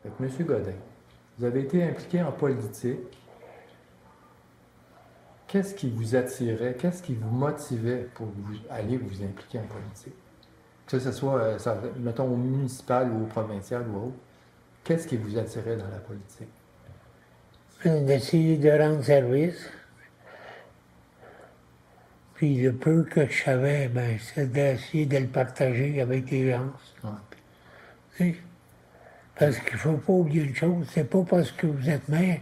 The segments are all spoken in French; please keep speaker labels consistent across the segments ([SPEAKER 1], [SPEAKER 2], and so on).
[SPEAKER 1] Fait que, M. Godin, vous avez été impliqué en politique. Qu'est-ce qui vous attirait, qu'est-ce qui vous motivait pour aller vous impliquer en politique? Que ce soit, mettons, au municipal ou au provincial ou autre, qu'est-ce qui vous attirait dans la politique?
[SPEAKER 2] D'essayer de rendre service. Puis le peu que je savais, ben, c'est d'essayer de le partager avec les gens. Ouais. Parce qu'il ne faut pas oublier une chose, c'est pas parce que vous êtes maire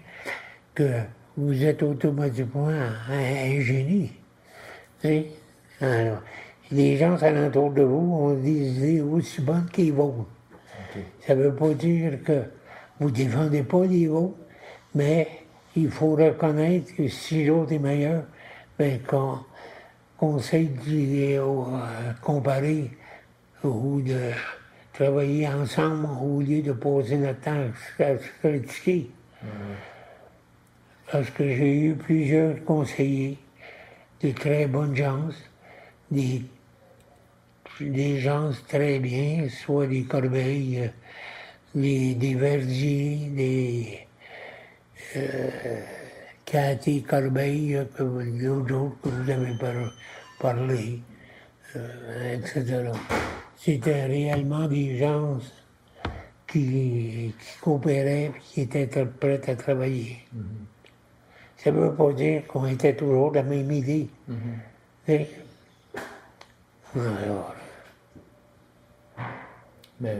[SPEAKER 2] que vous êtes automatiquement un génie. Alors, les gens alentour de vous ont des idées aussi bonnes que les vôtres. Okay. Ça ne veut pas dire que vous ne défendez pas les vôtres, mais il faut reconnaître que si l'autre est meilleur, ben, qu'on essaie de comparer ou de travailler ensemble au lieu de poser notre temps à se critiquer. Parce que j'ai eu plusieurs conseillers de très bonnes gens, des gens très bien, soit des Corbeil, des Verdier, des Cathy Corbeil, l'autre jour que vous avez parlé, etc. C'était réellement des gens qui coopéraient et qui étaient prêts à travailler. Mm-hmm. Ça ne veut pas dire qu'on était toujours de la même idée. Mm-hmm. Alors.
[SPEAKER 1] Mais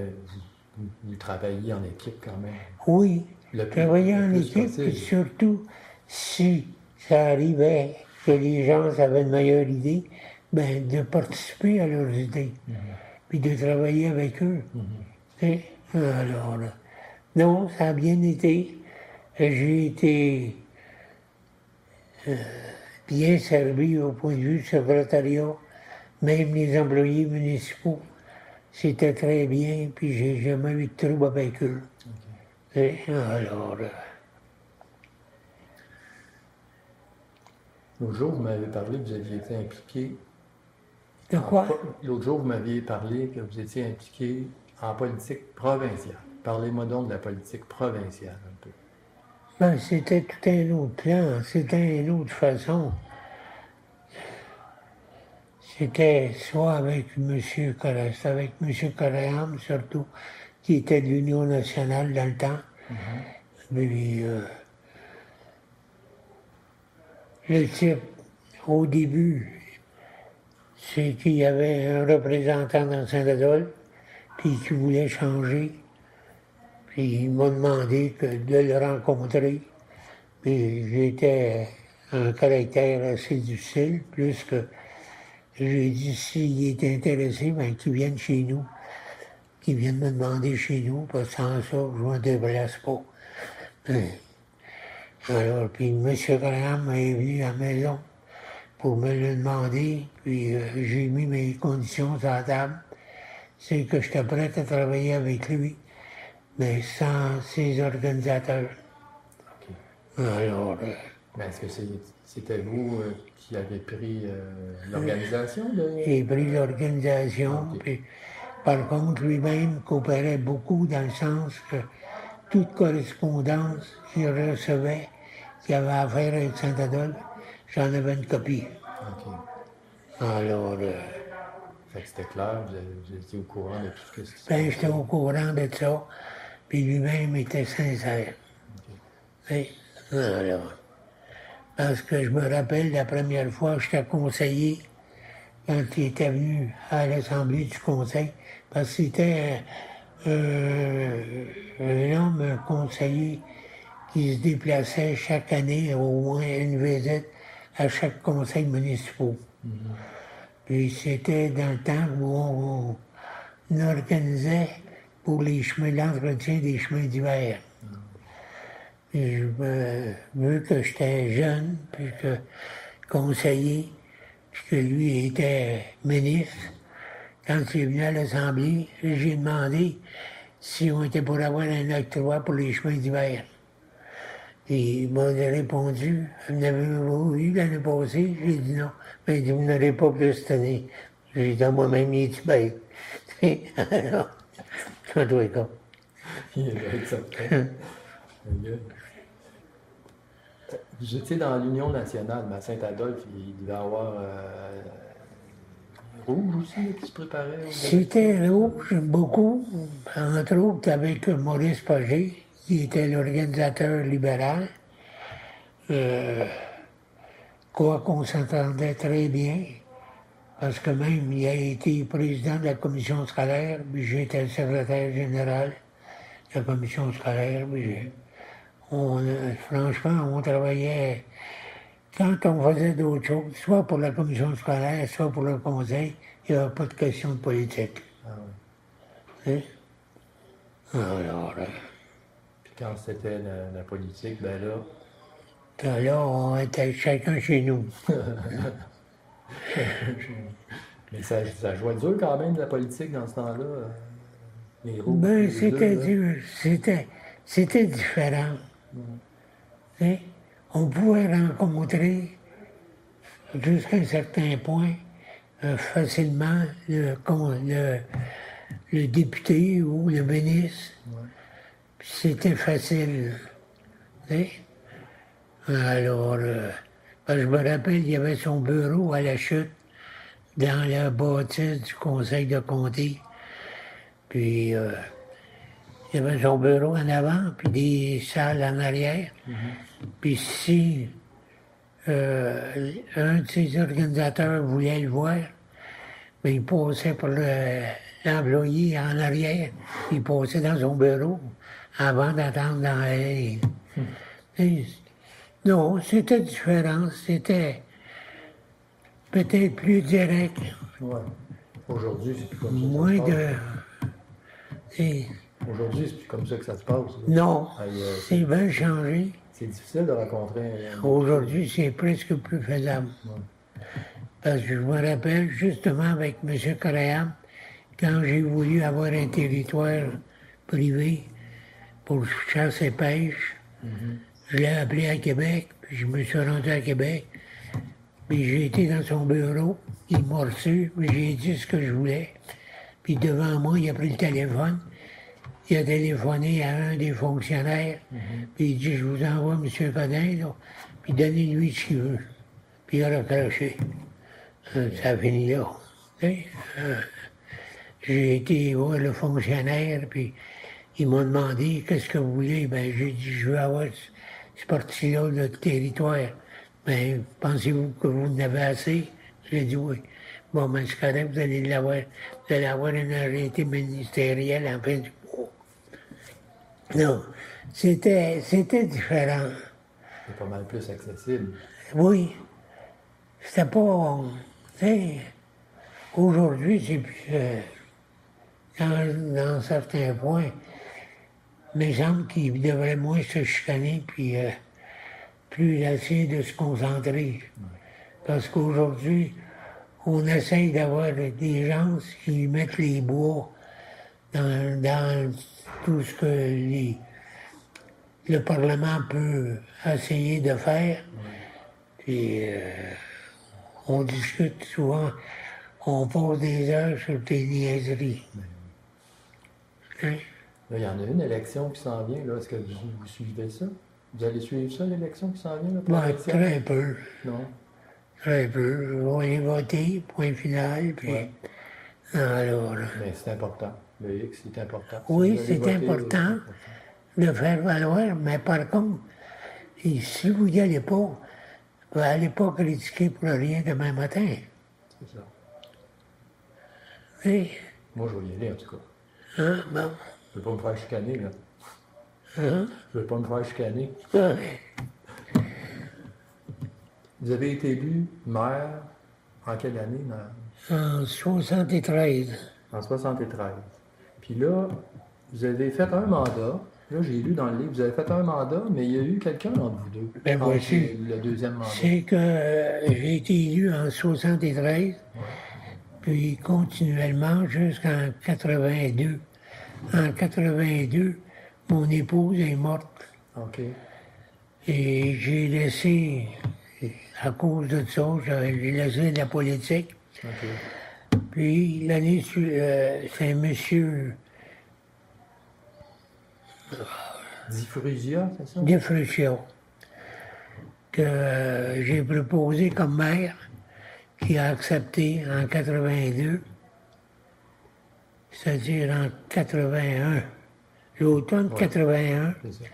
[SPEAKER 1] vous travaillez en équipe quand même.
[SPEAKER 2] Oui, travailler en équipe, et surtout si ça arrivait que les gens avaient une meilleure idée, ben, de participer à leurs idées, puis de travailler avec eux. Alors, non, ça a bien été. J'ai été bien servi au point de vue du secrétariat, même les employés municipaux. C'était très bien, puis j'ai jamais eu de trouble avec eux. Okay. Alors.
[SPEAKER 1] L'autre jour, vous m'avez parlé que vous aviez été impliqué.
[SPEAKER 2] De quoi?
[SPEAKER 1] L'autre jour, vous m'aviez parlé que vous étiez impliqué en politique provinciale. Parlez-moi donc de la politique provinciale un peu.
[SPEAKER 2] Ben, c'était tout un autre plan, c'était une autre façon. C'était soit avec M. Corréam surtout, qui était de l'Union nationale dans le temps. Mais le type, au début, c'est qu'il y avait un représentant dans Saint-Adolphe, puis qui voulait changer. Puis il m'a demandé de le rencontrer. Puis j'étais un caractère assez difficile, plus que j'ai dit s'il est intéressé, ben, qu'il vienne chez nous, qu'il vienne me demander chez nous, parce que sans ça, je ne me déplace pas. Alors, puis M. Graham est venu à la maison pour me le demander, puis j'ai mis mes conditions sur la table. C'est que j'étais prêt à travailler avec lui, mais sans ses organisateurs.
[SPEAKER 1] Okay. Alors. Est-ce que c'était vous qui avez pris l'organisation?
[SPEAKER 2] J'ai pris l'organisation, okay. Puis par contre, lui-même coopérait beaucoup dans le sens que toute correspondance qu'il recevait, qu'il avait affaire avec Saint-Adolphe, j'en avais une copie.
[SPEAKER 1] Okay.
[SPEAKER 2] Alors.
[SPEAKER 1] Fait que c'était clair, vous étiez au courant de tout ce que c'était.
[SPEAKER 2] Ben, j'étais au courant de ça, puis lui-même était sincère. Okay. Alors. Parce que je me rappelle la première fois que j'étais conseiller, quand il était venu à l'Assemblée du Conseil, parce que c'était un homme conseiller qui se déplaçait chaque année, au moins une visite à chaque conseil municipal. Puis c'était dans le temps où on organisait pour les chemins, l'entretien des chemins d'hiver. Et vu que j'étais jeune, puis que conseiller, puis que lui était ministre, quand il est venu à l'Assemblée, j'ai demandé si on était pour avoir un octroi pour les chemins d'hiver. Et il m'a répondu, vous n'avez-vous eu l'année passée? J'ai dit non. Mais il dit, vous n'aurez pas plus cette année. J'ai dit, moi-même, il est bête. Alors, en tous les cas.
[SPEAKER 1] Il va être certain. Vous étiez dans l'Union nationale, mais à Saint-Adolphe, il devait y avoir Rouge aussi là, qui se préparait.
[SPEAKER 2] C'était Rouge, beaucoup, entre autres avec Maurice Pagé, qui était l'organisateur libéral. Quoi qu'on s'entendait très bien, parce que même il a été président de la commission scolaire, puis j'étais le secrétaire général de la commission scolaire. Puis franchement, on travaillait, quand on faisait d'autres choses, soit pour la commission scolaire, soit pour le conseil, il n'y avait pas de question de politique.
[SPEAKER 1] Ah oui.
[SPEAKER 2] Alors,
[SPEAKER 1] puis quand c'était la politique, ben là...
[SPEAKER 2] Là, on était chacun chez nous.
[SPEAKER 1] Mais ça jouait dur quand même, la politique, dans ce temps-là. Les rouges.
[SPEAKER 2] Ben, c'était dur. C'était différent. On pouvait rencontrer, jusqu'à un certain point, facilement le député ou le ministre. C'était facile. Alors, je me rappelle, il y avait son bureau à la chute, dans la bâtisse du conseil de comté. Puis, il y avait son bureau en avant, puis des salles en arrière. Puis si un de ses organisateurs voulait le voir, bien, il passait pour l'employé en arrière. Il passait dans son bureau avant d'attendre dans l'allée. Non, c'était différent. C'était peut-être plus direct.
[SPEAKER 1] Ouais. Aujourd'hui, c'est plus comme ça.
[SPEAKER 2] Moins de...
[SPEAKER 1] Aujourd'hui, c'est plus comme ça que ça se passe. Là.
[SPEAKER 2] Non, c'est bien changé.
[SPEAKER 1] C'est difficile de rencontrer...
[SPEAKER 2] Aujourd'hui, c'est presque plus faisable.
[SPEAKER 1] Ouais.
[SPEAKER 2] Parce que je me rappelle justement avec M. Corréam, quand j'ai voulu avoir un territoire privé pour chasse et pêche, je l'ai appelé à Québec, puis je me suis rendu à Québec, puis j'ai été dans son bureau, il m'a reçu, puis j'ai dit ce que je voulais. Puis devant moi, il a pris le téléphone, il a téléphoné à un des fonctionnaires, puis il dit, je vous envoie M. Godin, là, puis donnez-lui ce qu'il veut. Puis il a raccroché. Ça a fini là. J'ai été voir le fonctionnaire, puis il m'a demandé qu'est-ce que vous voulez. Ben, j'ai dit, je veux avoir ce parti-là de territoire. Ben, pensez-vous que vous en avez assez? J'ai dit oui. Bon, ben, c'est correct, vous allez l'avoir. Vous allez avoir une arrêté ministérielle en fin du mois. Non, c'était différent.
[SPEAKER 1] C'est pas mal plus accessible.
[SPEAKER 2] Oui. C'était pas... Tu sais, aujourd'hui, c'est plus... dans certains points, mes semble qu'ils devraient moins se chicaner, puis plus essayer de se concentrer. Parce qu'aujourd'hui, on essaye d'avoir des gens qui mettent les bois dans tout ce que le Parlement peut essayer de faire. Puis on discute souvent, on passe des heures sur des niaiseries. Hein?
[SPEAKER 1] Là, il y en a une élection qui s'en vient. Là. Est-ce que vous suivez ça? Vous allez suivre ça, l'élection qui s'en vient? Là,
[SPEAKER 2] Ben, très peu.
[SPEAKER 1] Non?
[SPEAKER 2] Très peu. On va aller voter, point final. Puis...
[SPEAKER 1] Ouais.
[SPEAKER 2] Alors,
[SPEAKER 1] mais c'est important. Le X, c'est important.
[SPEAKER 2] Oui,
[SPEAKER 1] Si
[SPEAKER 2] c'est important de faire valoir, mais par contre, si vous n'y allez pas, vous n'allez pas critiquer pour rien demain matin.
[SPEAKER 1] C'est ça.
[SPEAKER 2] Oui.
[SPEAKER 1] Moi, je vais y aller, en tout cas.
[SPEAKER 2] Hein, bon.
[SPEAKER 1] Je ne veux pas me faire chicaner, là.
[SPEAKER 2] Hein?
[SPEAKER 1] Je ne veux pas me faire chicaner.
[SPEAKER 2] Ouais.
[SPEAKER 1] Vous avez été élu maire en quelle année?
[SPEAKER 2] En 73.
[SPEAKER 1] En 73. Puis là, vous avez fait un mandat. Là, j'ai lu dans le livre, vous avez fait un mandat, mais il y a eu quelqu'un entre vous deux.
[SPEAKER 2] Ben voici.
[SPEAKER 1] Le deuxième mandat.
[SPEAKER 2] C'est que j'ai été élu en 73, puis continuellement jusqu'en 82. En 82, mon épouse est morte.
[SPEAKER 1] OK.
[SPEAKER 2] Et j'ai laissé, à cause de ça, j'ai laissé la politique.
[SPEAKER 1] OK.
[SPEAKER 2] Puis l'année, c'est un monsieur
[SPEAKER 1] Diffuria, c'est ça?
[SPEAKER 2] Diffusion, que j'ai proposé comme maire, qui a accepté en 82, c'est-à-dire en 81, l'automne 81,
[SPEAKER 1] C'est ça.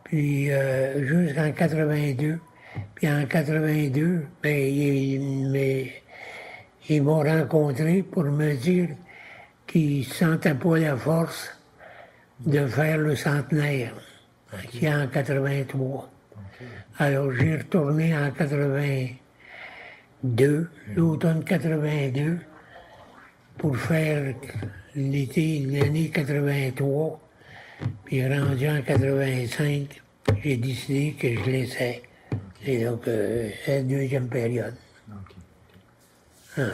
[SPEAKER 2] puis jusqu'en 82. Puis en 82, ils m'ont rencontré pour me dire qu'ils ne sentaient pas la force de faire le centenaire, qui est en 83. Alors j'ai retourné en 82, l'automne 82, pour faire l'année 83. Puis rendu en 85, j'ai décidé que je laissais. Et donc, c'est la deuxième période.
[SPEAKER 1] OK.
[SPEAKER 2] Alors,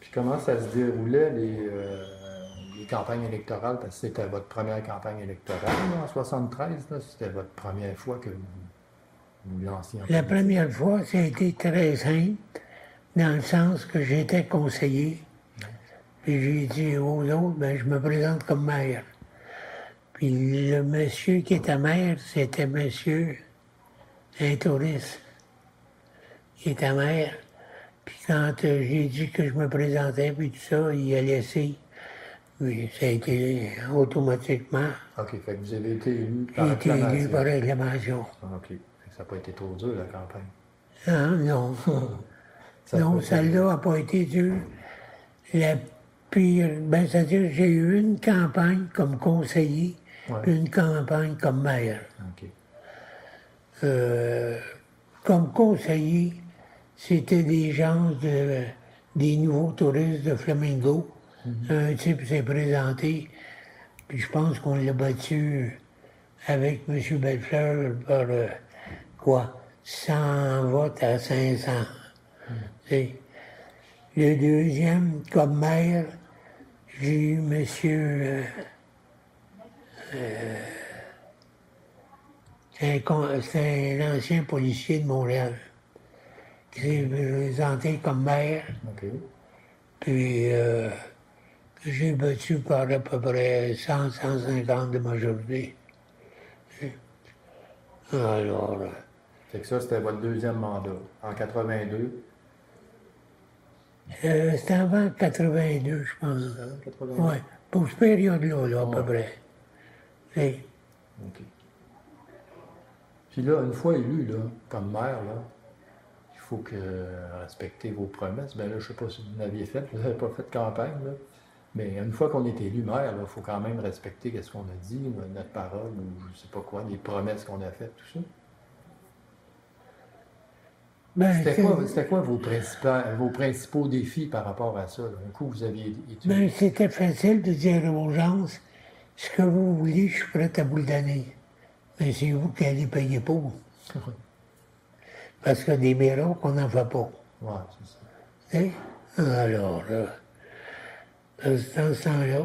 [SPEAKER 1] Puis comment ça se déroulait, les campagnes électorales? Parce que c'était votre première campagne électorale, là, en 73, là. C'était votre première fois que vous lanciez en
[SPEAKER 2] la
[SPEAKER 1] politique.
[SPEAKER 2] première fois, ça a été très simple, dans le sens que j'étais conseiller. Puis j'ai dit aux autres, ben, je me présente comme maire. Puis le monsieur qui était maire, c'était monsieur un touriste qui était maire. Puis quand j'ai dit que je me présentais, puis tout ça, il a laissé. Oui, ça a été automatiquement.
[SPEAKER 1] OK, fait que vous avez été élu par
[SPEAKER 2] J'ai été élu
[SPEAKER 1] acclamation.
[SPEAKER 2] par acclamation.
[SPEAKER 1] OK. Fait que ça n'a pas été trop dur, la campagne.
[SPEAKER 2] Ah, non.
[SPEAKER 1] Ça a
[SPEAKER 2] Non,
[SPEAKER 1] pas été-
[SPEAKER 2] celle-là n'a pas été dure. La pire, ben, c'est-à-dire j'ai eu une campagne comme conseiller,
[SPEAKER 1] Ouais.
[SPEAKER 2] puis une campagne comme maire.
[SPEAKER 1] OK.
[SPEAKER 2] Comme conseiller, c'était des gens, des nouveaux touristes de Flamingo. Un type s'est présenté, puis je pense qu'on l'a battu avec M. Bellefleur par, 100 votes à 500. C'est- Le deuxième, comme maire, j'ai eu M. C'est un ancien policier de Montréal qui s'est présenté comme maire,
[SPEAKER 1] OK.
[SPEAKER 2] puis que j'ai battu par à peu près 100-150 de majorité. Alors,
[SPEAKER 1] Fait que ça, c'était votre deuxième mandat. En 82.
[SPEAKER 2] c'était avant 82, je pense.
[SPEAKER 1] 82.
[SPEAKER 2] Oui, pour cette période-là, là, à peu
[SPEAKER 1] Ouais.
[SPEAKER 2] près. C'est-
[SPEAKER 1] OK. Puis là, une fois élu, là, comme maire, là, il faut que respecter vos promesses. Ben là, je ne sais pas si vous l'aviez fait, vous n'avez pas fait de campagne, là. Mais une fois qu'on est élu maire, il faut quand même respecter ce qu'on a dit, notre parole, ou je ne sais pas quoi, les promesses qu'on a faites, tout ça.
[SPEAKER 2] Ben,
[SPEAKER 1] C'était quoi vos principaux défis par rapport à ça? Là? Un coup, vous aviez étudié.
[SPEAKER 2] ben, c'était facile de dire aux gens, ce que vous voulez, je suis prêt à vous le donner. Mais c'est vous qui allez payer pour. Parce que des miracles, on n'en fait pas.
[SPEAKER 1] Ouais, c'est ça.
[SPEAKER 2] Tu sais? Alors, dans ce temps-là,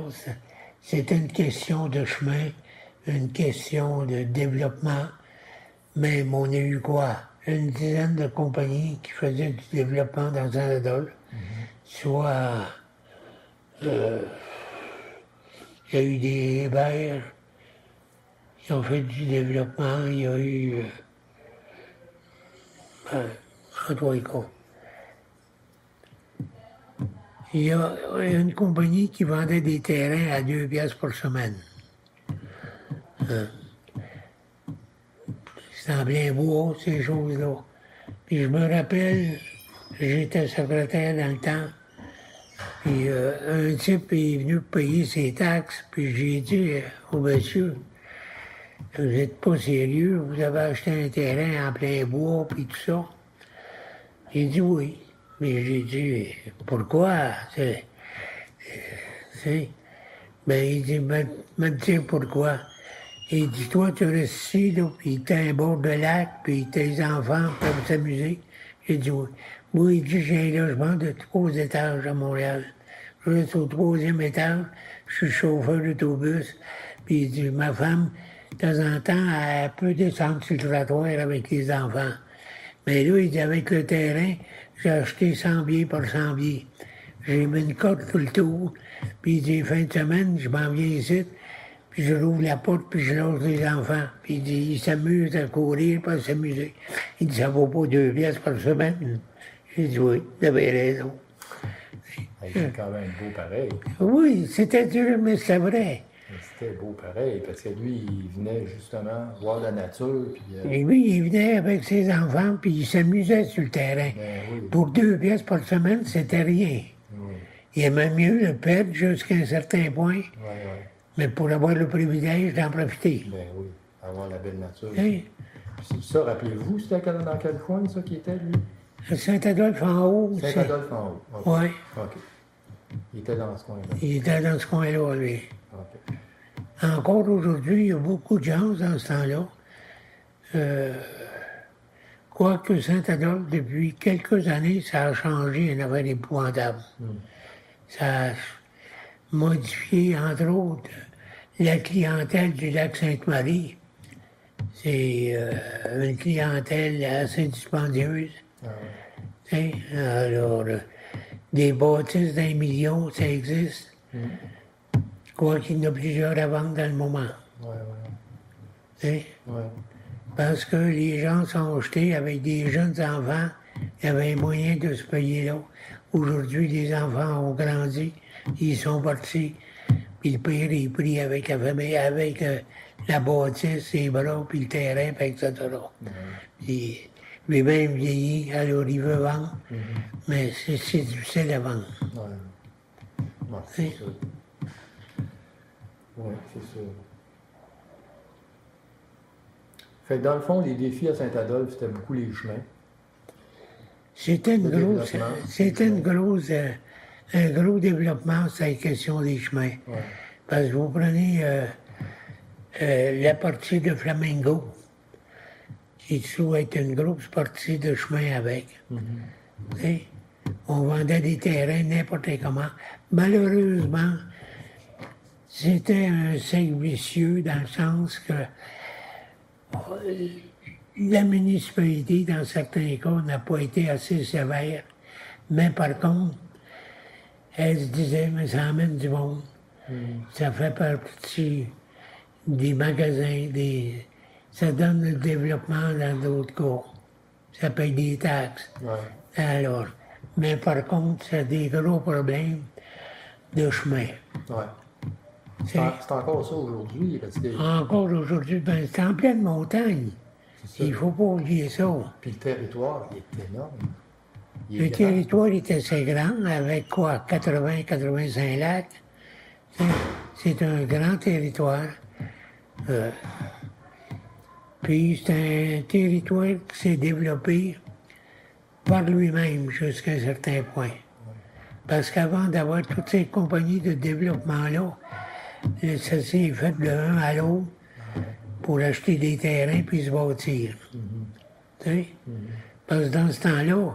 [SPEAKER 2] c'était une question de chemin, une question de développement. Même on a eu quoi? Une dizaine de compagnies qui faisaient du développement dans Anadole. Soit il y a eu des Hébert qui ont fait du développement, il y a eu en tous les cas. Il y a une compagnie qui vendait des terrains à 2 piastres par semaine. C'était en plein bois, ces choses-là. Puis je me rappelle, j'étais secrétaire dans le temps, puis un type est venu payer ses taxes, puis j'ai dit au monsieur, vous n'êtes pas sérieux, vous avez acheté un terrain en plein bois, puis tout ça. Il dit oui. Mais j'ai dit, pourquoi? Ben, il dit, me dire pourquoi. Il dit, toi, tu restes ici, là, puis t'as un bord de lac, puis tes enfants peuvent s'amuser. J'ai dit oui. Moi, il dit, j'ai un logement de 3 étages à Montréal. Je reste au 3e étage, je suis chauffeur d'autobus. Puis il dit, ma femme, de temps en temps, elle peut descendre sur le trottoir avec les enfants. Mais là, il dit, avec le terrain, j'ai acheté 100 billets par 100 billets. J'ai mis une corde tout le tour. Puis il dit, fin de semaine, je m'en viens ici. puis je rouvre la porte, puis je lance les enfants. Puis il dit, ils s'amusent à courir, pas à s'amuser. Il dit, ça vaut pas 2 piastres par semaine. J'ai dit, oui, vous avez raison.
[SPEAKER 1] C'est quand même beau pareil.
[SPEAKER 2] Oui, c'était dur, mais c'était vrai.
[SPEAKER 1] C'était beau pareil, parce que lui, il venait justement voir la nature. Puis,
[SPEAKER 2] Et lui, il venait avec ses enfants, puis il s'amusait sur le terrain.
[SPEAKER 1] ben oui,
[SPEAKER 2] Pour 2 piastres par semaine, c'était rien.
[SPEAKER 1] oui,
[SPEAKER 2] Il aimait mieux le perdre jusqu'à un certain point,
[SPEAKER 1] oui, oui.
[SPEAKER 2] mais pour avoir le privilège d'en profiter.
[SPEAKER 1] Ben oui, avoir la belle nature.
[SPEAKER 2] Hein?
[SPEAKER 1] Puis ça, rappelez-vous, c'était dans quel coin, ça, qui était, lui?
[SPEAKER 2] Saint-Adolphe en haut.
[SPEAKER 1] Saint-Adolphe en haut. OK.
[SPEAKER 2] Oui,
[SPEAKER 1] OK. Il était dans ce coin-là.
[SPEAKER 2] il était dans ce coin-là, lui.
[SPEAKER 1] OK.
[SPEAKER 2] Encore aujourd'hui, il y a beaucoup de gens dans ce temps-là. Quoique Saint-Adolphe, depuis quelques années, ça a changé, une affaire épouvantable. Ça a modifié, entre autres, la clientèle du lac Sainte-Marie. C'est une clientèle assez dispendieuse.
[SPEAKER 1] Ah, ouais.
[SPEAKER 2] Hein? Alors, des bâtisses d'1 million, ça existe. Quoi qu'il y en a plusieurs à vendre dans le moment.
[SPEAKER 1] Ouais, ouais.
[SPEAKER 2] Hein?
[SPEAKER 1] Ouais.
[SPEAKER 2] Parce que les gens sont jetés avec des jeunes enfants, il y avait moyen de se payer là. Aujourd'hui, les enfants ont grandi, ils sont partis, puis le père est pris avec la famille, avec la bâtisse, ses bras, puis le terrain, puis etc. Puis lui-même vieillit, alors il veut vendre, mais c'est difficile à vendre.
[SPEAKER 1] Ouais. Bon, c'est
[SPEAKER 2] Oui.
[SPEAKER 1] sûr. Oui, c'est sûr. Fait que dans le fond, les défis à Saint-Adolphe, c'était beaucoup les chemins.
[SPEAKER 2] C'était une
[SPEAKER 1] Le
[SPEAKER 2] grosse,
[SPEAKER 1] développement.
[SPEAKER 2] c'était une grosse, un gros développement, c'est la question des chemins.
[SPEAKER 1] Ouais.
[SPEAKER 2] Parce que vous prenez la partie de Flamingo, qui doit être une grosse partie de chemin avec. Tu sais, on vendait des terrains n'importe comment. Malheureusement, c'était un cercle vicieux dans le sens que la municipalité, dans certains cas, n'a pas été assez sévère. Mais par contre, elle se disait, mais ça amène du monde. Ça fait partie des magasins, ça donne le développement dans d'autres cas. Ça paye des taxes.
[SPEAKER 1] Ouais.
[SPEAKER 2] Alors, mais par contre, ça a des gros problèmes de chemin.
[SPEAKER 1] Ouais.
[SPEAKER 2] C'est-
[SPEAKER 1] C'est encore ça aujourd'hui, parce que
[SPEAKER 2] Encore aujourd'hui, ben, c'est en pleine montagne.
[SPEAKER 1] c'est ça.
[SPEAKER 2] Il ne faut pas oublier ça.
[SPEAKER 1] Puis le territoire, il est énorme. Il est
[SPEAKER 2] Le
[SPEAKER 1] grand.
[SPEAKER 2] territoire était assez grand, avec quoi, 80-85 lacs. C'est un grand territoire. Puis c'est un territoire qui s'est développé par lui-même jusqu'à un certain point. Parce qu'avant d'avoir toutes ces compagnies de développement-là, ça s'est fait de l'un à l'autre pour acheter des terrains puis se bâtir. Tu sais? Parce que dans ce temps-là,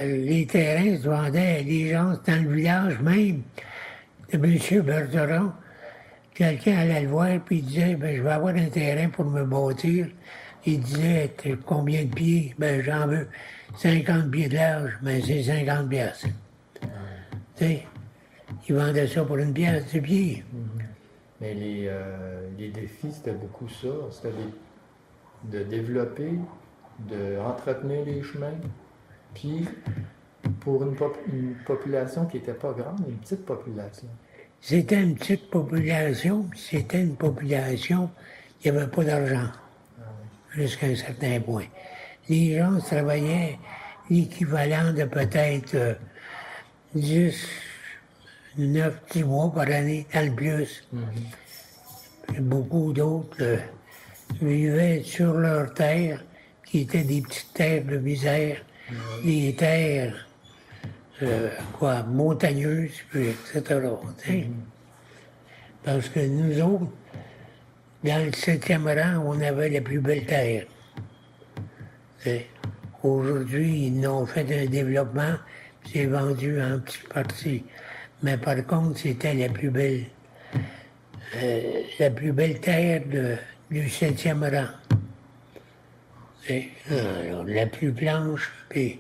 [SPEAKER 2] les terrains se vendaient à des gens dans le village même de M. Bergeron. Quelqu'un allait le voir puis il disait, ben, je vais avoir un terrain pour me bâtir. Il disait, combien de pieds? Ben, j'en veux 50 pieds de large, mais c'est 50 piastres. Tu sais, ils vendaient ça pour une pièce du pied.
[SPEAKER 1] Mais les défis, c'était beaucoup ça. C'était de développer, d'entretenir les chemins. Puis, pour une population qui n'était pas grande, une petite population.
[SPEAKER 2] C'était une petite population, puis c'était une population qui n'avait pas d'argent, jusqu'à un certain point. Les gens travaillaient l'équivalent de peut-être 10, 9, 10 mois par année, dans le plus. Et beaucoup d'autres vivaient sur leurs terres, qui étaient des petites terres de misère, des terres montagneuses, puis etc. tu sais. Parce que nous autres, dans le 7e rang, on avait la plus belle terre. Tu sais. Aujourd'hui, ils ont fait un développement, puis c'est vendu en petites parties. Mais par contre, c'était la plus belle terre du 7e rang. Tu sais. Alors, la plus blanche, puis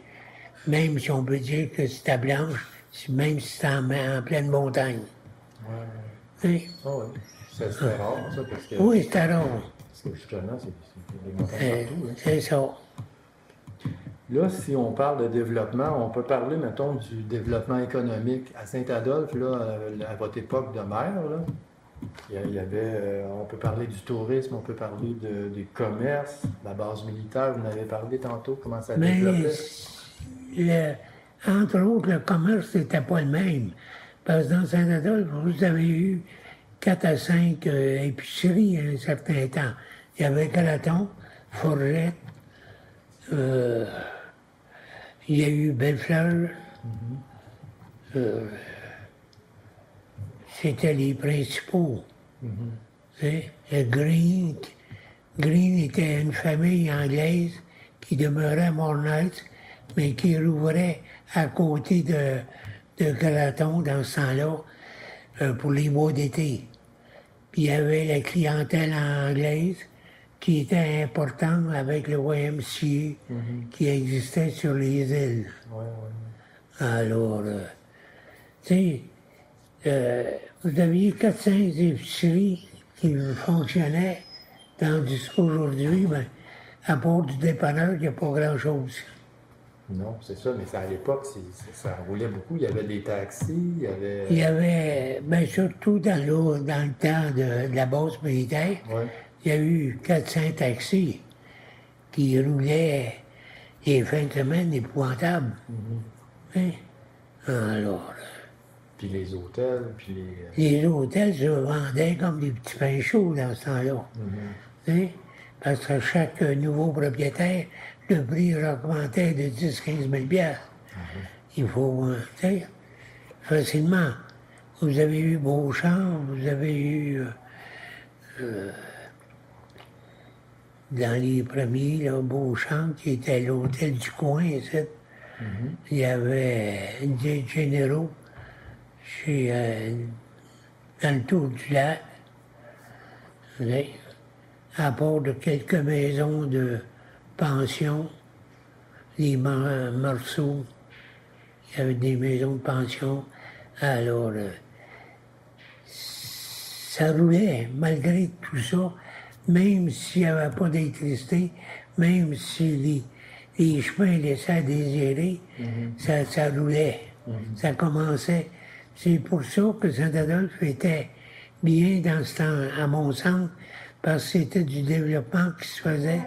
[SPEAKER 2] même si on peut dire que c'était blanche, même si c'était en pleine montagne. Hein?
[SPEAKER 1] Ah oui. C'était rare, ça, parce que,
[SPEAKER 2] Oui, c'était rare.
[SPEAKER 1] parce que justement, c'est des montagnes partout. Hein.
[SPEAKER 2] C'est ça.
[SPEAKER 1] Là, si on parle de développement, on peut parler, mettons, du développement économique à Saint-Adolphe, là, à votre époque de maire, là. Il y avait, on peut parler du tourisme, on peut parler des commerces, la base militaire, vous en avez parlé tantôt, comment ça
[SPEAKER 2] Mais,
[SPEAKER 1] développait.
[SPEAKER 2] entre autres, le commerce n'était pas le même. Parce que dans Saint-Adolphe, vous avez eu 4 à 5 épiceries à un certain temps. Il y avait Calaton, Forget, il y a eu Bellefleur. C'était les principaux. Le Green. Green était une famille anglaise qui demeurait à Mornight, mais qui rouvrait à côté de Calaton dans ce temps-là pour les mois d'été. Puis il y avait la clientèle anglaise qui était importante avec le YMCA qui existait sur les îles. Alors, tu sais, vous aviez 4-5 épiceries qui fonctionnaient, tandis qu'aujourd'hui, ben, à part du dépanneur, il n'y a pas grand-chose.
[SPEAKER 1] Non, c'est ça, mais à l'époque, ça roulait beaucoup. Il y avait des taxis, il y avait...
[SPEAKER 2] Il y avait, ben, surtout dans le temps de la base militaire, il y a eu 400 taxis qui roulaient les fins de semaine épouvantables. Hein? Alors...
[SPEAKER 1] Puis les hôtels, puis
[SPEAKER 2] Les hôtels se vendaient comme des petits pains chauds dans ce temps-là. Hein? Parce que chaque nouveau propriétaire, le prix augmentait de 10-15 000 $. Il faut, tu sais, facilement. Vous avez eu Beauchamp, vous avez eu, dans les premiers, là, Beauchamp, qui était l'hôtel du coin, ici. Il y avait des généraux dans le tour du lac, à part de quelques maisons de pension, les morceaux, il y avait des maisons de pension. Alors, ça roulait malgré tout ça, même s'il n'y avait pas d'électricité, même si les chemins laissaient à désirer, ça roulait, ça commençait. C'est pour ça que Saint-Adolphe était bien dans ce temps, à mon sens, parce que c'était du développement qui se faisait,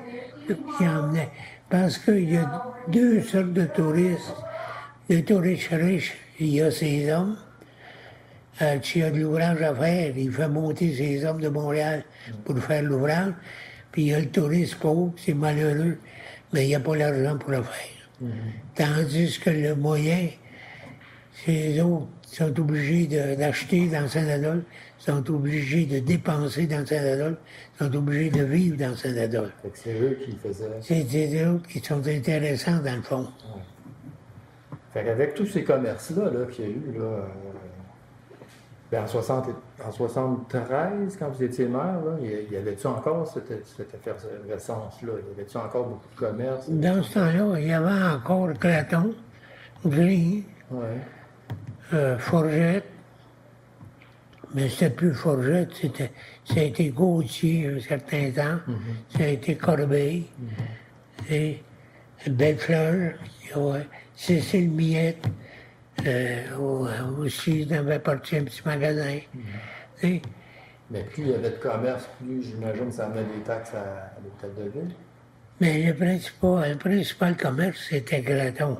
[SPEAKER 2] qui emmenait. Parce qu'il y a deux sortes de touristes. Le touriste riche, il y a ses hommes. S'il y a de l'ouvrage à faire, il fait monter ses hommes de Montréal pour faire l'ouvrage. Puis il y a le touriste pauvre, c'est malheureux, mais il n'y a pas l'argent pour le faire. Tandis que le moyen, ces autres sont obligés d'acheter dans Saint-Adolphe, sont obligés de dépenser dans Saint-Adolphe, sont obligés de vivre dans Saint-Adolphe.
[SPEAKER 1] C'est eux qui faisaient...
[SPEAKER 2] C'est eux qui sont intéressants dans le fond.
[SPEAKER 1] Fait qu'avec tous ces commerces-là qu'il y a eu, là, ben en 73, quand vous étiez maire, là, y avait-tu encore cette effervescence-là? Y avait-tu encore beaucoup de commerces?
[SPEAKER 2] Dans ce temps-là, il y avait encore Craton, Gris, Forget, mais c'était plus Forget, ça a été Gauthier un certain temps, ça a été Corbeil, et Bellefleur, Cécile Miette, aussi n'avait parti un petit magasin.
[SPEAKER 1] Mais plus il y avait de commerce, plus j'imagine que ça amenait des taxes à l'hôtel de ville.
[SPEAKER 2] Mais le principal commerce, c'était Graton.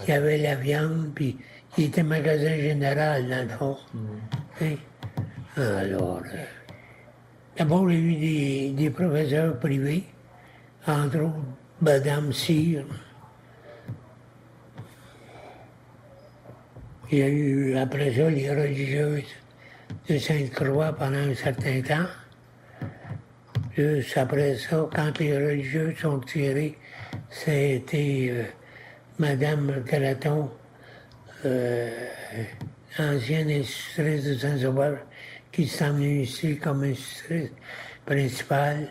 [SPEAKER 2] Il y avait la viande, puis il était magasin général, dans le fond. Alors, d'abord, il y a eu des professeurs privés, entre autres, Madame Cyr. Il y a eu, après ça, les religieuses de Sainte-Croix pendant un certain temps. Juste après ça, quand les religieuses sont tirées, c'était Madame Calaton, ancienne institutrice de Saint-Sauveur, qui s'est emmenée ici comme institutrice principale.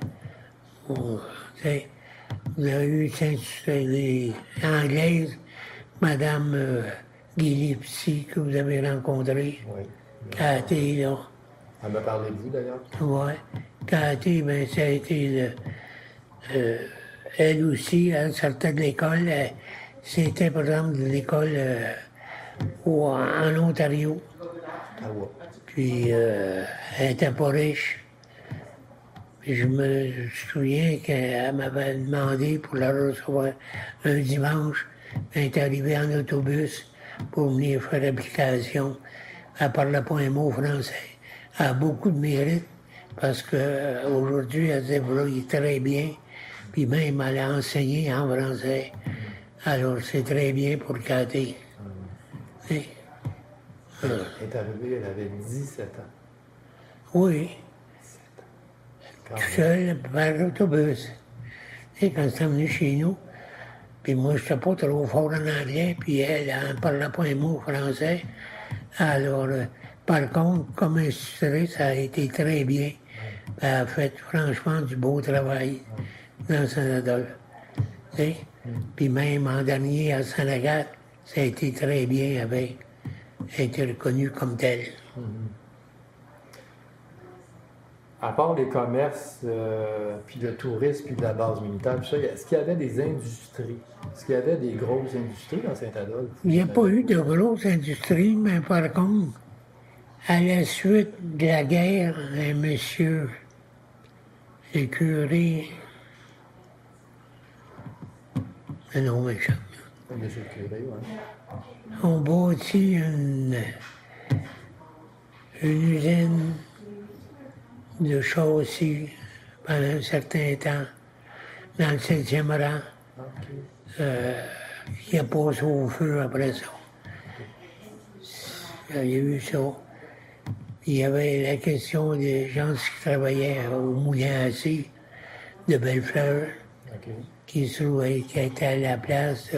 [SPEAKER 2] Vous avez eu les Anglaises, Madame Guilipsy, que vous avez rencontrée, qui a été là.
[SPEAKER 1] Elle m'a parlé de vous, d'ailleurs.
[SPEAKER 2] Ouais. Cathy, ben, ça a été elle aussi, elle sortait de l'école. C'était, par exemple, de l'école en Ontario.
[SPEAKER 1] Ah ouais.
[SPEAKER 2] Puis, elle était pas riche. Puis, je me souviens qu'elle m'avait demandé pour la recevoir un dimanche. Elle est arrivée en autobus pour venir faire l'application. Elle parlait pas un mot français. Elle a beaucoup de mérite parce qu'aujourd'hui, elle se débrouille très bien. Puis même, elle a enseigné en français. Alors, c'est très bien pour Cathy. Oui.
[SPEAKER 1] Elle est arrivée, elle avait 17 ans.
[SPEAKER 2] Oui,
[SPEAKER 1] Quand
[SPEAKER 2] tout
[SPEAKER 1] même.
[SPEAKER 2] seul, par l'autobus. Et quand c'est venu chez nous, puis moi, je n'étais pas trop fort en anglais, puis elle ne parlait pas un mot français. Alors, par contre, comme institutrice, ça a été très bien. Elle a fait franchement du beau travail dans Saint-Adolphe. Tu sais? Puis même en dernier à Saint-Agathe, ça a été très bien avec. Elle a été reconnue comme telle.
[SPEAKER 1] À part les commerces, puis le tourisme, puis de la base militaire, tout ça, est-ce qu'il y avait des industries? Est-ce qu'il y avait des grosses industries dans Saint-Adolphe?
[SPEAKER 2] Il n'y a pas eu de grosse industrie, mais par contre, à la suite de la guerre, un monsieur, le curé, un nom méchant,
[SPEAKER 1] Monsieur le curé, oui.
[SPEAKER 2] on bâtit une usine de châssis pendant un certain temps dans le 7e rang.
[SPEAKER 1] OK.
[SPEAKER 2] Il a passé au feu après ça. Il y a eu ça. Il y avait la question des gens qui travaillaient au moulin à scie de Bellefleur,
[SPEAKER 1] OK.
[SPEAKER 2] qui était à la place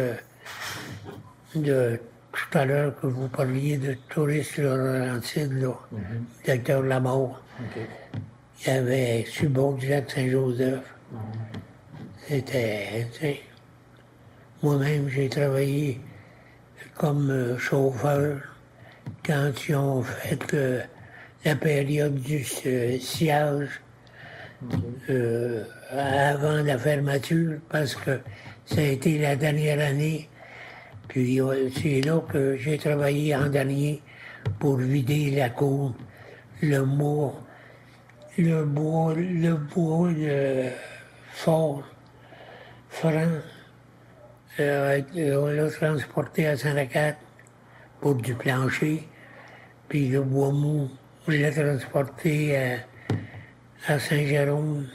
[SPEAKER 2] de tout à l'heure que vous parliez de touristes Laurentides, là, docteur Lamour.
[SPEAKER 1] OK.
[SPEAKER 2] Il y avait sur le bord du lac Saint-Joseph. C'était, tu sais, moi-même, j'ai travaillé comme chauffeur quand ils ont fait la période du sillage avant la fermeture, parce que ça a été la dernière année. Puis c'est là que j'ai travaillé en dernier pour vider la cour, le bois fort, franc. On l'a transporté à Saint-Agathe pour du plancher. Puis le bois mou, on l'a transporté à Saint-Jérôme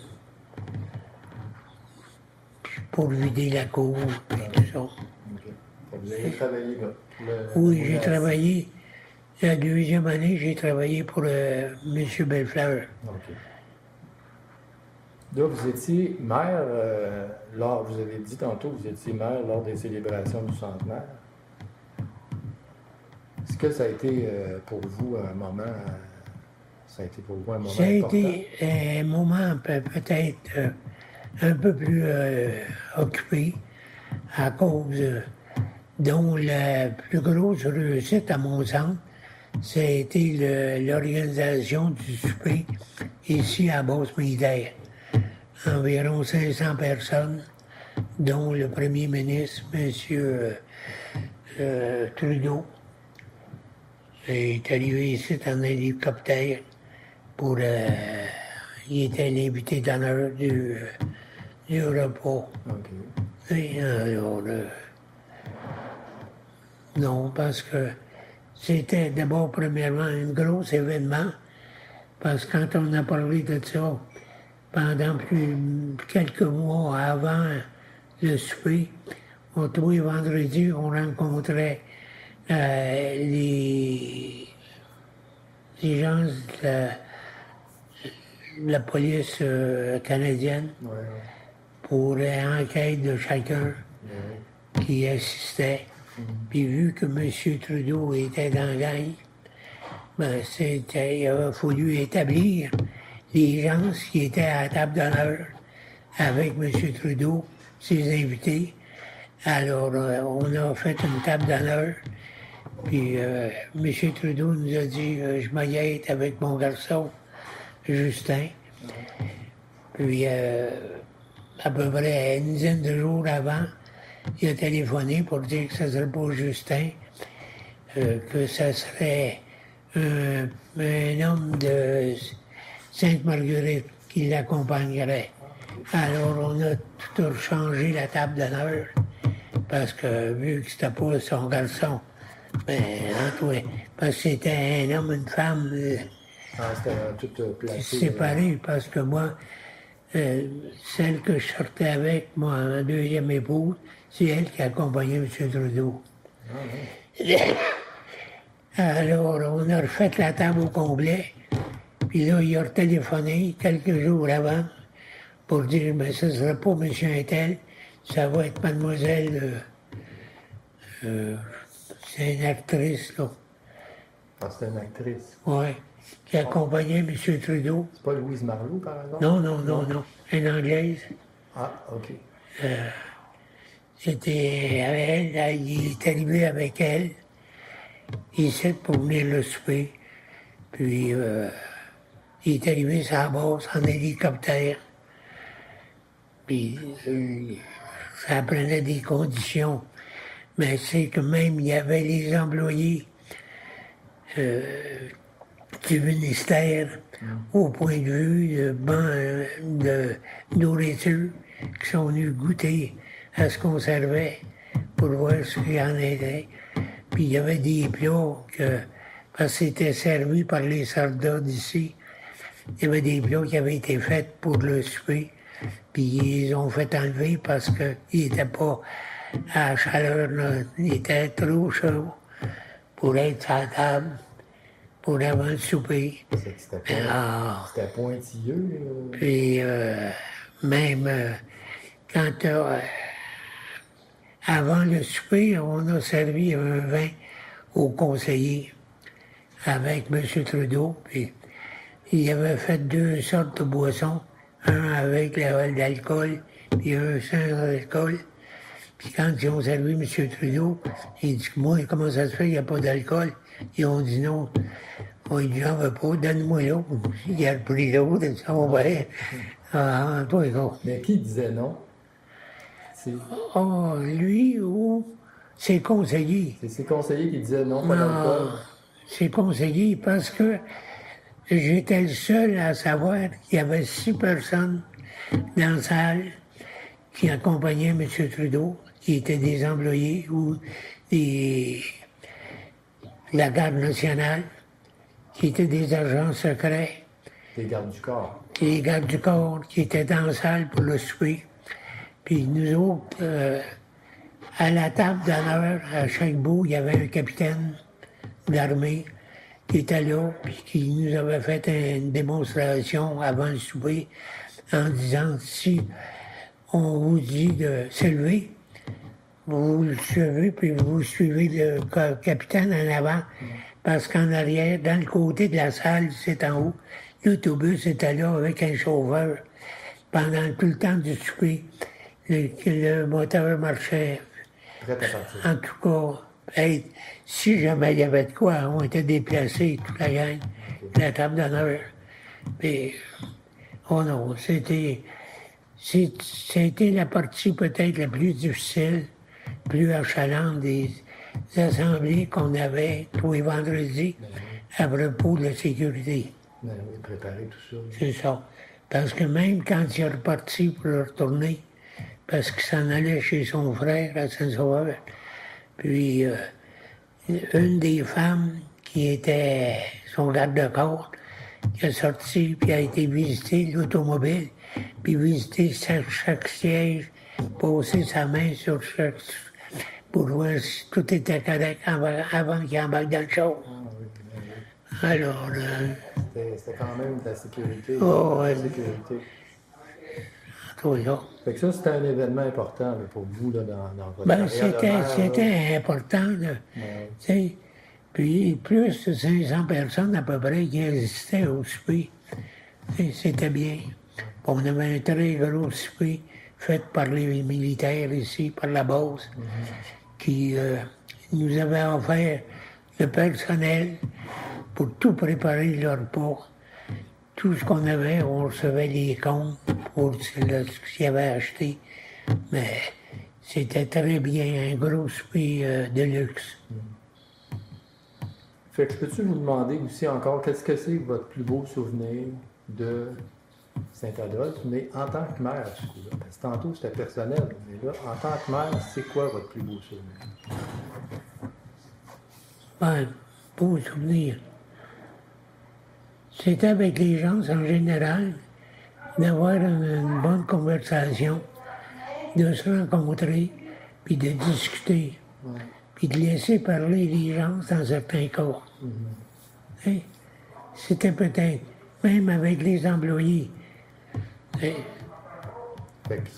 [SPEAKER 2] pour vider la cour, puis tout ça.
[SPEAKER 1] OK. Vous avez travaillé là?
[SPEAKER 2] Oui, j'ai travaillé. La deuxième année, j'ai travaillé pour M. Bellefleur.
[SPEAKER 1] OK. Là, vous étiez maire, vous avez dit tantôt, vous étiez maire lors des célébrations du centenaire. Est-ce que ça a été pour vous un moment,
[SPEAKER 2] Ça a
[SPEAKER 1] important?
[SPEAKER 2] été un moment peut-être un peu plus occupé à cause dont la plus grosse réussite à mon sens, ça a été l'organisation du souper ici à Base militaire. Environ 500 personnes, dont le premier ministre, M. Trudeau, est arrivé ici en hélicoptère pour... il était l'invité d'honneur du repas.
[SPEAKER 1] OK.
[SPEAKER 2] Et alors, non, parce que c'était d'abord, premièrement, un gros événement, parce que quand on a parlé de ça, pendant quelques mois avant le souper, tous les vendredis, on rencontrait les gens de la police canadienne
[SPEAKER 1] Ouais.
[SPEAKER 2] pour enquête de chacun
[SPEAKER 1] Ouais.
[SPEAKER 2] qui assistait. Puis vu que M. Trudeau était dans la gang, ben il a fallu établir les gens qui étaient à la table d'honneur avec M. Trudeau, ses invités. Alors, on a fait une table d'honneur, Puis M. Trudeau nous a dit je m'en vais être avec mon garçon, Justin. Puis à peu près une dizaine de jours avant, il a téléphoné pour dire que ce ne serait pas Justin, que ce serait un homme de Sainte-Marguerite qui l'accompagnerait. Alors on a tout changé la table d'honneur, parce que vu que c'était pas son garçon, parce que c'était un homme, une femme
[SPEAKER 1] C'était tout placé.
[SPEAKER 2] séparés, parce que moi, celle que je sortais avec, moi, ma deuxième épouse, c'est elle qui accompagnait M. Trudeau. Alors, on a refait la table au complet, puis là, il a téléphoné quelques jours avant pour dire, mais ce ne sera pas M. Intel, ça va être mademoiselle, c'est une actrice, là.
[SPEAKER 1] Ah, c'était une actrice.
[SPEAKER 2] Oui, qui accompagnait M. Trudeau.
[SPEAKER 1] C'est pas Louise Marlowe, par exemple?
[SPEAKER 2] Non, une Anglaise.
[SPEAKER 1] Ah, OK.
[SPEAKER 2] C'était elle, il est arrivé avec elle, ici pour venir le souper. Puis il est arrivé sur la base en hélicoptère. Puis ça prenait des conditions. Mais c'est que même il y avait les employés du ministère au point de vue de nourriture qui sont venus goûter à ce qu'on servait pour voir ce qu'il y en était. Puis il y avait des plats parce que c'était servi par les soldats d'ici. Il y avait des plats qui avaient été faits pour le souper. Puis ils ont fait enlever parce qu'ils n'étaient pas à la chaleur, là. Ils étaient trop chauds pour être à la table, pour avant le souper.
[SPEAKER 1] C'était pointilleux.
[SPEAKER 2] Puis même quand avant le souper, on a servi un vin aux conseillers avec M. Trudeau. Puis il avait fait 2 sortes de boissons, un avec l'alcool, puis un sans alcool. Puis quand ils ont servi M. Trudeau, il dit, moi, comment ça se fait, il n'y a pas d'alcool? Ils ont dit non. On dit, j'en veux pas, donne-moi l'autre. Il a pris l'autre, et ça, on va aller. Ah, toi, gars.
[SPEAKER 1] Mais qui disait non?
[SPEAKER 2] Oh, lui ou ses conseillers?
[SPEAKER 1] C'est ses conseillers qui disaient non, pas d'alcool?
[SPEAKER 2] Ses conseillers, parce que j'étais le seul à savoir qu'il y avait 6 personnes dans la salle qui accompagnaient M. Trudeau, qui étaient des employés ou de la garde nationale, qui étaient des agents secrets.
[SPEAKER 1] Des gardes du corps.
[SPEAKER 2] Les gardes du corps qui étaient dans la salle pour le souper. Puis nous autres, à la table d'honneur, à chaque bout, il y avait un capitaine d'armée qui était là, puis qui nous avait fait une démonstration avant le souper en disant, si on vous dit de se lever, vous le suivez, puis vous suivez le capitaine en avant, parce qu'en arrière, dans le côté de la salle, c'est en haut, l'autobus était là avec un chauffeur pendant tout le temps du souper. Le moteur marchait. En tout cas, si jamais il y avait de quoi, on était déplacés, toute la gang, la table d'honneur. Mais, oh non, c'était la partie peut-être la plus difficile, plus achalante des assemblées qu'on avait tous les vendredis à propos de la sécurité.
[SPEAKER 1] Préparer tout ça.
[SPEAKER 2] C'est ça. Parce que même quand il est reparti pour retourner, parce qu'il s'en allait chez son frère à Saint-Sauveur, puis une des femmes qui était son garde-corps, qui est sorti, puis a été visiter l'automobile, puis visiter chaque siège, poser sa main sur chaque... pour voir si tout était correct avant qu'il embarque dans le show. Alors...
[SPEAKER 1] C'était quand même de la sécurité.
[SPEAKER 2] Oh, ouais.
[SPEAKER 1] Sécurité.
[SPEAKER 2] Fait
[SPEAKER 1] que ça, c'était un événement important là, pour vous là, dans votre carrière.
[SPEAKER 2] C'était important. Puis plus de 500 personnes à peu près qui résistaient au souper. C'était bien. On avait un très gros souper fait par les militaires ici, par la base, qui nous avait offert le personnel, pour tout préparer le repas. Tout ce qu'on avait, on recevait les comptes pour ce qu'il y avait acheté. Mais c'était très bien, un gros souper de luxe.
[SPEAKER 1] Fait que peux-tu vous demander aussi encore, qu'est-ce que c'est votre plus beau souvenir de Saint-Adolphe, mais en tant que mère, du coup, là? Parce que tantôt, c'était personnel, mais là, en tant que mère, c'est quoi votre plus beau souvenir?
[SPEAKER 2] Ben, beau souvenir. C'était avec les gens en général, d'avoir une bonne conversation, de se rencontrer, puis de discuter, puis de laisser parler les gens dans certains cas. Hein? C'était peut-être, même avec les employés. Hein?
[SPEAKER 1] Fait que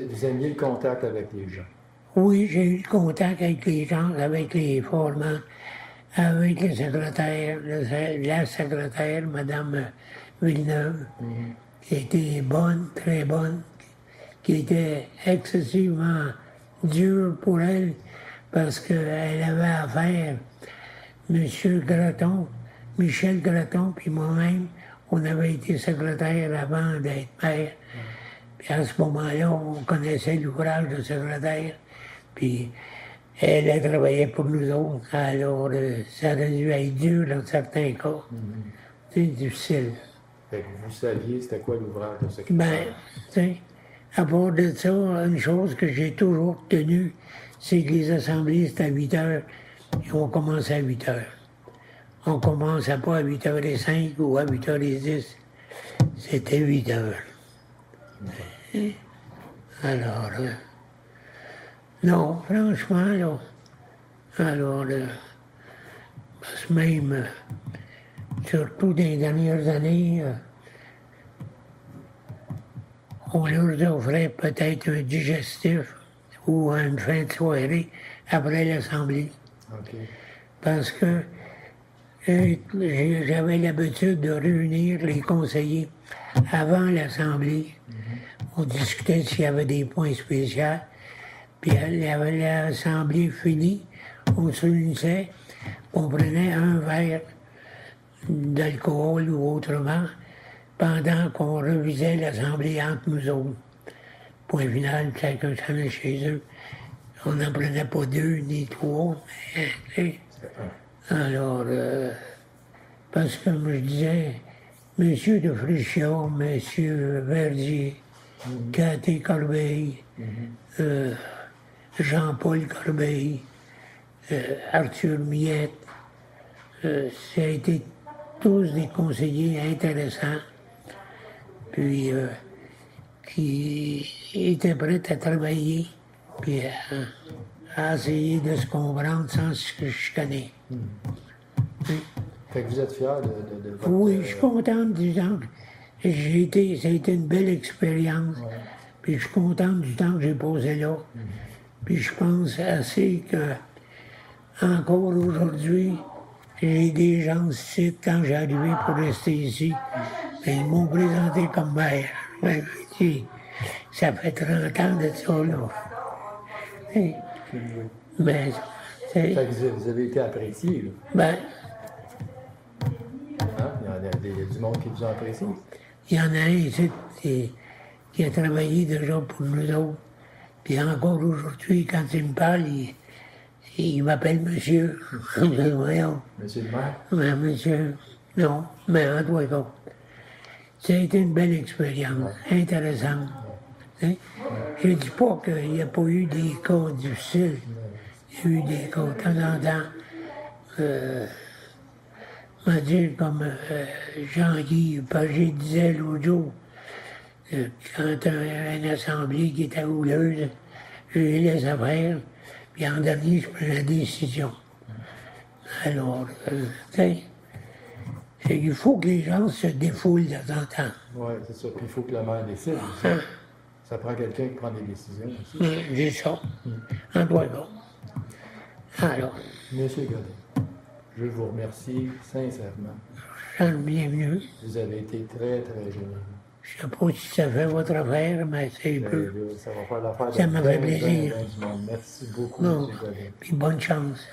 [SPEAKER 1] vous aimiez le contact avec les gens?
[SPEAKER 2] Oui, j'ai eu le contact avec les gens, avec les formants, avec le secrétaire, la secrétaire, Mme Villeneuve, qui était bonne, très bonne, qui était excessivement dure pour elle, parce qu'elle avait affaire, M. Graton, Michel Graton, puis moi-même, on avait été secrétaire avant d'être maire. Puis à ce moment-là, on connaissait l'ouvrage de secrétaire, puis elle travaillait pour nous autres, alors ça aurait dû être dur dans certains cas. C'est difficile.
[SPEAKER 1] Fait que vous saviez c'était quoi l'ouvrage de secrétaire?
[SPEAKER 2] Ben, tu sais, à part de ça, une chose que j'ai toujours tenue, c'est que les assemblées, c'était à 8 heures, et on commençait à 8 heures. On ne commençait pas à 8h05 ou à 8h10. C'était 8 heures. Alors, non, franchement, là, alors, parce que même, surtout dans les dernières années, on leur offrait peut-être un digestif ou une fin de soirée après l'Assemblée.
[SPEAKER 1] Okay.
[SPEAKER 2] Parce que j'avais l'habitude de réunir les conseillers avant l'Assemblée. On discutait s'il y avait des points spéciaux. Puis l'Assemblée finie, on se réunissait, on prenait un verre d'alcool ou autrement pendant qu'on revisait l'Assemblée entre nous autres. Point final, chacun s'en allait chez eux. On n'en prenait pas 2 ni 3. Alors, parce que comme je disais, M. de Fréchia, M. Verdier, Cathy Corbeil, Jean-Paul Corbeil, Arthur Miette, ça a été tous des conseillers intéressants, puis qui étaient prêts à travailler, puis à essayer de se comprendre sans se chicaner.
[SPEAKER 1] Fait que vous êtes fier de votre...
[SPEAKER 2] Oui, je suis contente, disons que ça a été une belle expérience, puis je suis contente du temps que j'ai passé là. Puis je pense assez que, encore aujourd'hui, j'ai des gens ici, quand j'ai arrivé pour rester ici, mais ils m'ont présenté comme maire. Ben, je dis, ça fait 30 ans de ça, là. Mais,
[SPEAKER 1] fait que vous avez été apprécié, là.
[SPEAKER 2] Ben,
[SPEAKER 1] hein? Il y a du monde qui vous a apprécié.
[SPEAKER 2] Il y en a un ici qui a travaillé déjà pour nous autres. Puis encore aujourd'hui, quand il me parle, il m'appelle monsieur. Voyons.
[SPEAKER 1] Monsieur le maire?
[SPEAKER 2] Mais monsieur, non, mais en tout cas, ça a été une belle expérience, intéressante. Hein? Je ne dis pas qu'il n'y a pas eu des cas difficiles. Il y a eu des cas de temps en temps. On va dire comme Jean-Guy Pagé disait l'autre jour, quand une assemblée qui était houleuse, j'ai les affaires, puis en dernier, je prends la décision. Alors, tu sais, il faut que les gens se défoulent de temps en temps.
[SPEAKER 1] Oui, c'est ça. Puis il faut que le maire décide aussi. Ça prend quelqu'un qui prend des décisions aussi.
[SPEAKER 2] C'est ça. En doit bon. Alors.
[SPEAKER 1] Monsieur Godin, je vous remercie sincèrement.
[SPEAKER 2] Bienvenue.
[SPEAKER 1] Vous avez été très, très généreux.
[SPEAKER 2] Je ne sais pas si ça fait votre affaire, mais c'est peu.
[SPEAKER 1] Ça va faire l'affaire de
[SPEAKER 2] Ça m'a fait
[SPEAKER 1] bien,
[SPEAKER 2] plaisir.
[SPEAKER 1] bien du monde. Merci beaucoup,
[SPEAKER 2] Non.
[SPEAKER 1] M. Godin.
[SPEAKER 2] Puis bonne chance.